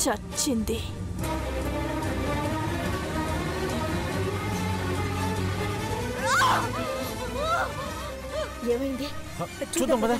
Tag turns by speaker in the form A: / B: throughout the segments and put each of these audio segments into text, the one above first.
A: చచ్చింది.
B: ఏమైంది
C: చూద్దాం పద.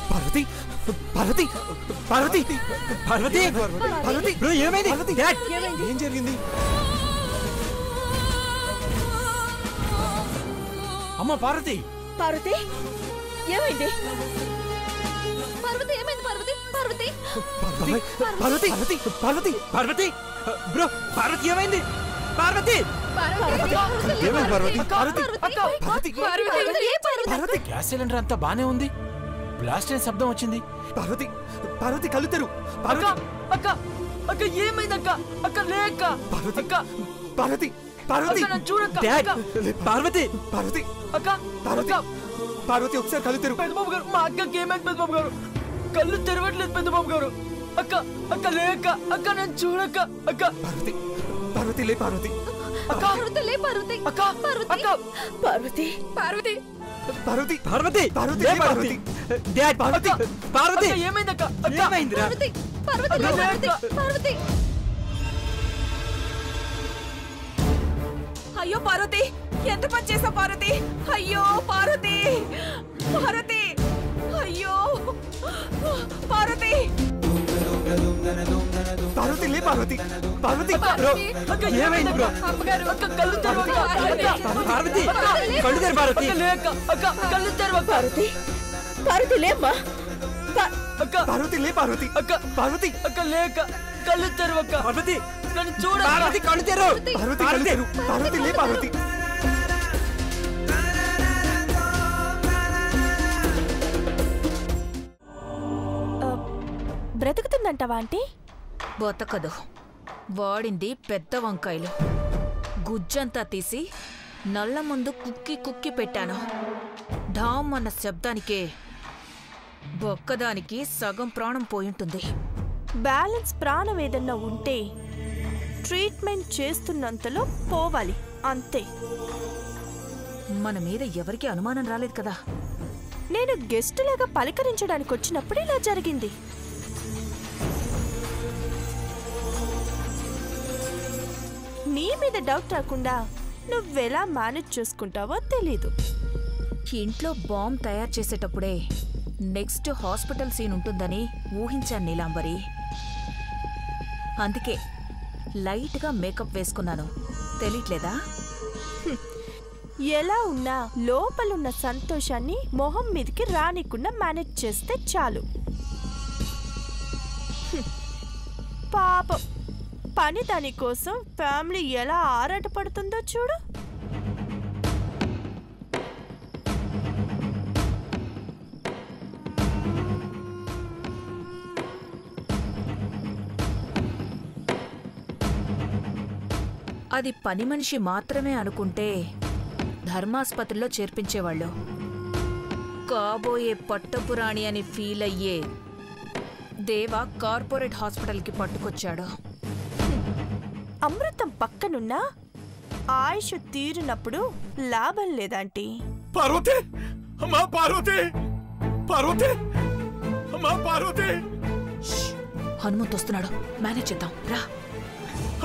C: పార్వతి పార్వతి పార్వతి పార్వతి పార్వతి బ్రో ఏమైంది? ఏం జరిగింది? అమ్మ పార్వతి
B: పార్వతి ఏమైంది? పార్వతి ఏమైంది? పార్వతి పార్వతి
C: పార్వతి పార్వతి పార్వతి పార్వతి బ్రో పార్వతి ఏమైంది? పార్వతి ఏమైంది? పార్వతి పార్వతి గ్యాస్ సిలిండర్ అంతా బానే ఉంది, బ్లాస్ట్ అయిన శబ్దం వచ్చింది. పార్వతి పార్వతి కళ్ళు తెరు.
D: అక్క అక్క ఏమైంది అక్క? అక్క లే అక్క.
C: పార్వతి పార్వతి పార్వతి
D: చూడక్క.
C: పార్వతి పార్వతి
D: అక్క
C: పార్వతి పార్వతి ఒకసారి కళ్ళు తెరు.
D: పెద్దబాబు గారు మా అక్కకి ఏమైంది? పెద్దబాబు గారు కళ్ళు తెరవట్లేదు పెద్దబాబు గారు. అక్క అక్క లే అక్క. అక్క నేను చూడక్క. అక్క
C: పార్వతి పార్వతి లే పార్వతి.
D: అక్క
B: లే పార్వతి.
D: అక్క అక్క
B: పార్వతి పార్వతి
C: పార్వతి పార్వతి పార్వతి పార్వతి డాడ్ పార్వతి పార్వతి
D: ఏమైంది అక్క?
C: ఏమైందిరా?
B: పార్వతి పార్వతి పార్వతి.
A: అయ్యో పార్వతి, ఎంత పని చేసావు పార్వతి? అయ్యో పార్వతి పార్వతి అయ్యో పార్వతి
C: పార్వతి లే పార్వతి పార్వతి బ్రో ఏమైంది బ్రో?
D: అక్క కళ్ళు తెరవక్క.
C: పార్వతి కళ్ళు తెరు. పార్వతి
D: లే అక్క. అక్క కళ్ళు తెరవక్క.
B: పార్వతి పార్వతి లేమ్మా.
D: అక్క
C: పార్వతి లే పార్వతి.
D: అక్క
C: పార్వతి
D: అక్క లే అక్క. కళ్ళు తెరవక్క.
C: పార్వతి
D: నన్ను చూడ.
C: పార్వతి కళ్ళు తెరు. పార్వతి కళ్ళు తెరు. పార్వతి లే పార్వతి.
A: బ్రతుకుతుందంటావా ఆంటీ?
E: బతకదు. వాడింది పెద్ద వంకాయలు. గుజ్జంతా తీసి నల్ల ముందు కుక్కి కుక్కి పెట్టాను. ఢామ్ అన్న శబ్దానికే ఒక్కదానికి సగం ప్రాణం పోయింటుంది.
A: బ్యాలెన్స్ ప్రాణం ఏదన్నా ఉంటే ట్రీట్మెంట్ చేస్తున్నంతలో పోవాలి అంతే.
E: మన మీద ఎవరికీ అనుమానం రాలేదు కదా.
A: నేను గెస్టులాగా పలకరించడానికి వచ్చినప్పుడు ఇలా జరిగింది. నీ మీద డౌట్ రాకుండా నువ్వెలా మేనేజ్ చేసుకుంటావో తెలీదు.
E: ఇంట్లో బాంబ్ తయారు చేసేటప్పుడే నెక్స్ట్ హాస్పిటల్ సీన్ ఉంటుందని ఊహించాను నీలాంబరి. అందుకే లైట్గా మేకప్ వేసుకున్నాను. తెలియట్లేదా?
A: ఎలా ఉన్నా లోపలున్న సంతోషాన్ని మొహం మీదకి రానికుండా మేనేజ్ చేస్తే చాలు. పాపం పని దాని కోసం ఫ్యామిలీ ఎలా ఆరాటపడుతుందో చూడు.
E: అది పని మనిషి మాత్రమే అనుకుంటే ధర్మాస్పత్రిలో చేర్పించేవాళ్ళు. కాబోయే పట్టపురాణి అని ఫీల్ అయ్యే దేవ కార్పొరేట్ హాస్పిటల్కి పట్టుకొచ్చాడు.
A: అమృతం పక్కనున్నా ఆయుష్ తీరినప్పుడు లాభం లేదంటీ.
C: పార్వతి అమ్మా పార్వతి పార్వతి అమ్మా పార్వతి.
E: హనుమంత్ వస్తున్నాడు, మేనేజ్ చేద్దాం రా.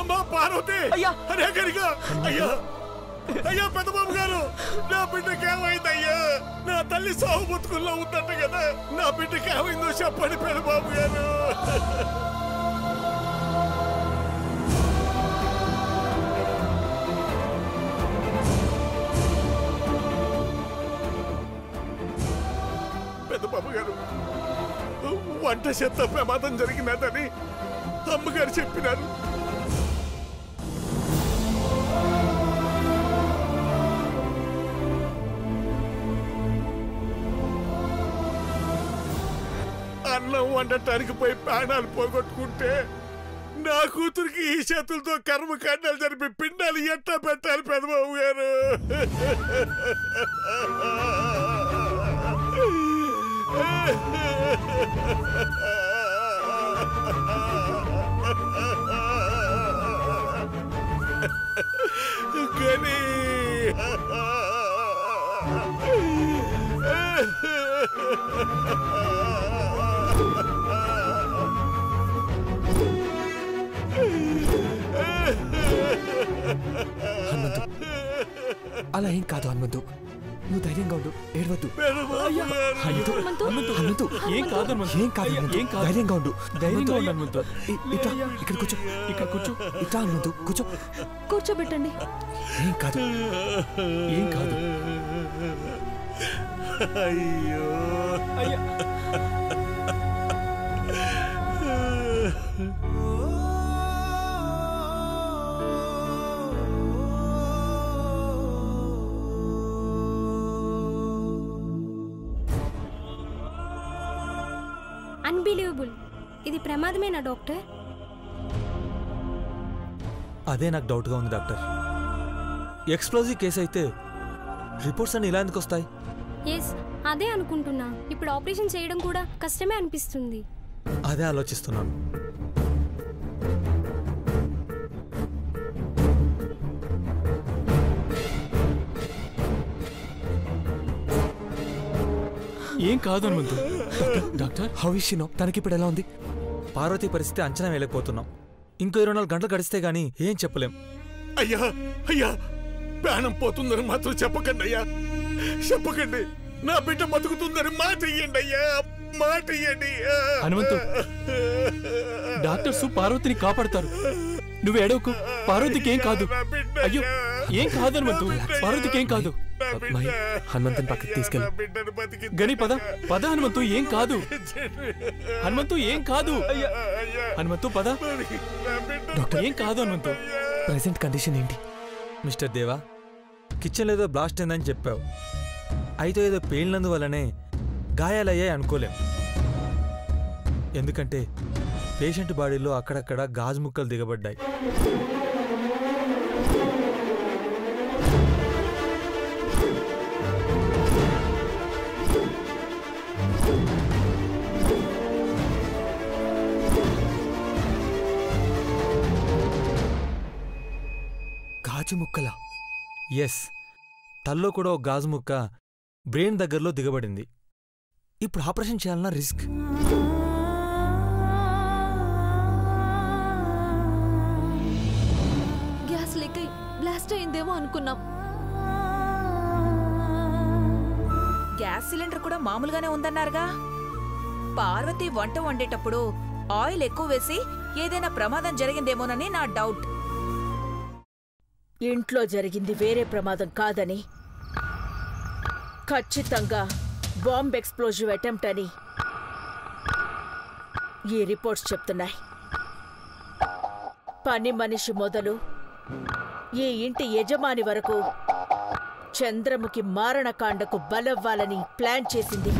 C: అమ్మా పార్వతి.
D: అయ్యా
C: అరే గరిగా అయ్యా అయ్యా పెద్దబాబు గారు, నా బిడ్డకి ఏమైందయ్యా? నా తల్లి సాగు బతుకుల్లో ఉందంట కదా, నా బిడ్డకి ఏమైందో చెప్పండి పెద్దబాబు గారు. పెద్దబాబు గారు, వంట చేత ప్రమాదం జరిగినదని అమ్మగారు చెప్పినారు. అన్నం వండటానికి పోయి ప్రాణాలు పోగొట్టుకుంటే
F: నా కూతురికి ఈ చేతులతో కర్మకాండాలు జరిపి పిండాలు ఎట్లా పెట్టాలి పెదబాబు గారు? కానీ
C: హనుమంతు, అలా ఏం కాదు హనుమంతు, నువ్వు ధైర్యంగా ఉండు, ఏడవద్దు. హనుమంతు,
D: ఏం కాదు హనుమంతు,
C: ఏం కాదు హనుమంతు,
D: ఏం కాదు.
C: ధైర్యంగా ఉండు,
D: ధైర్యంగా ఉండు హనుమంతు.
C: ఇట్లా ఇక్కడ కూర్చో,
D: ఇక్కడ కూర్చో.
C: ఇట్లా హనుమంతు కూర్చో.
B: కూర్చోబెట్టండి.
C: ఏం కాదు,
D: ఏం కాదు.
F: అయ్యో
D: అయ్యా
G: అన్బిలీవబుల్. ఇది ప్రమాదమేనా డాక్టర్?
C: అదే నాకు డౌట్గా ఉంది డాక్టర్. ఎక్స్ప్లోజివ్ కేసు అయితే రిపోర్ట్స్ అన్ని ఇలా ఎందుకు వస్తాయి?
G: ఎస్, అదే అనుకుంటున్నా. ఇప్పుడు ఆపరేషన్ చేయడం కూడా కష్టమే అనిపిస్తుంది.
C: అదే ఆలోచిస్తున్నాను.
D: ఏం కాదు Hanumanthu. Doctor,
C: how is she now? తనకిప్పుడు ఎలా ఉంది? పార్వతి పరిస్థితి అంచనా వేయలేకపోతున్నాం. ఇంకో 24 గంటలు గడిస్తే గానీ ఏం చెప్పలేం.
F: అయ్యా అయ్యా, ప్రాణం పోతుందని మాత్రం చెప్పకండి అయ్యా, చెప్పకండి. నా బిడ్డ బతుకుతుందని మాట ఇయ్యండి అయ్యా, మాట ఇయ్యండి.
D: హనుమంతు, డాక్టర్స్ పార్వతిని కాపాడతారు. నువ్వు ఏడవకు, పార్వతికి ఏం కాదు. అయ్యో, ఏం కాదు హనుమంతు, పార్వతికి ఏం కాదు.
C: హనుమంతుని పక్కకి తీసుకెళ్ళి.
D: గని పద పద హనుమంతు, ఏం కాదు. హనుమంతు, ఏం కాదు. హనుమంతు పద.
C: డాక్టర్,
D: ఏం కాదు హనుమంతు.
C: ప్రెసెంట్ కండిషన్ ఏంటి? మిస్టర్ దేవా, కిచెన్లో ఏదో బ్లాస్ట్ అయిందని చెప్పావు. అయితే ఏదో పేలినందువల్లనే గాయాలయ్యాయి అనుకోలేం. ఎందుకంటే పేషెంట్ బాడీలో అక్కడక్కడ గాజు ముక్కలు దిగబడ్డాయి. గాజు ముక్కలా? ఎస్, తల్లో కూడా ఒక గాజు ముక్క బ్రెయిన్ దగ్గరలో దిగబడింది. ఇప్పుడు ఆపరేషన్ చేయాలన్నా రిస్క్.
B: గ్యాస్ లీక్ అయి బ్లాస్ట్ అయిందేమో అనుకున్నాం.
E: గ్యాస్ సిలిండర్ కూడా మామూలుగానే ఉందన్నారుగా. పార్వతి వంట వండేటప్పుడు ఆయిల్ ఎక్కువ వేసి ఏదైనా ప్రమాదం జరిగిందేమోనని నా డౌట్.
B: ఇంట్లో జరిగింది వేరే ప్రమాదం కాదని, ఖచ్చితంగా బాంబ్ ఎక్స్ప్లోజివ్ అటెంప్ట్ అని ఈ రిపోర్ట్స్ చెప్తున్నాయి. పని మనిషి మొదలు ఈ ఇంటి యజమాని వరకు చంద్రముఖి మారణకాండకు బలవ్వాలని ప్లాన్ చేసింది.